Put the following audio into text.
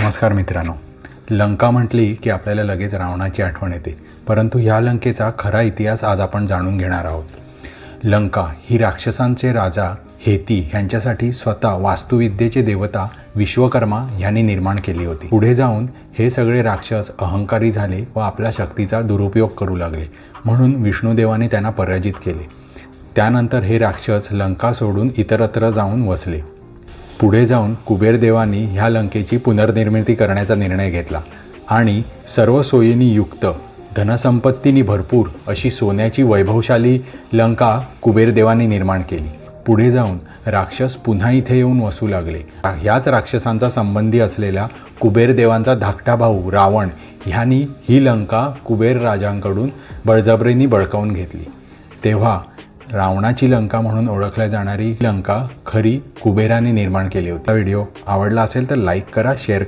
नमस्कार मित्रांनो, लंका म्हटली की आपल्याला लगेच रावणाची आठवण येते. परंतु ह्या लंकेचा खरा इतिहास आज आपण जाणून घेणार आहोत. लंका ही राक्षसांचे राजा हेती ह्यांच्यासाठी स्वतः वास्तुविद्येचे देवता विश्वकर्मा ह्यांनी निर्माण केली होती. पुढे जाऊन हे सगळे राक्षस अहंकारी झाले व आपल्या शक्तीचा दुरुपयोग करू लागले, म्हणून विष्णुदेवाने त्यांना पराजित केले. त्यानंतर हे राक्षस लंका सोडून इतरत्र जाऊन वसले. पुढे जाऊन कुबेरदेवांनी ह्या लंकेची पुनर्निर्मिती करण्याचा निर्णय घेतला आणि सर्व सोयींनी युक्त, धनसंपत्तीनी भरपूर अशी सोन्याची वैभवशाली लंका कुबेरदेवांनी निर्माण केली. पुढे जाऊन राक्षस पुन्हा इथे येऊन वसू लागले. ह्याच राक्षसांचा संबंधी असलेला कुबेरदेवांचा धाकटा भाऊ रावण ह्यांनी ही लंका कुबेर राजांकडून बळजबरीने बळकावून घेतली. तेव्हा रावणाची लंका म्हणून ओळखल्या जाणारी लंका खरी कुबेराने निर्माण केली होती. हा व्हिडिओ आवडला असेल तर लाईक करा, शेअर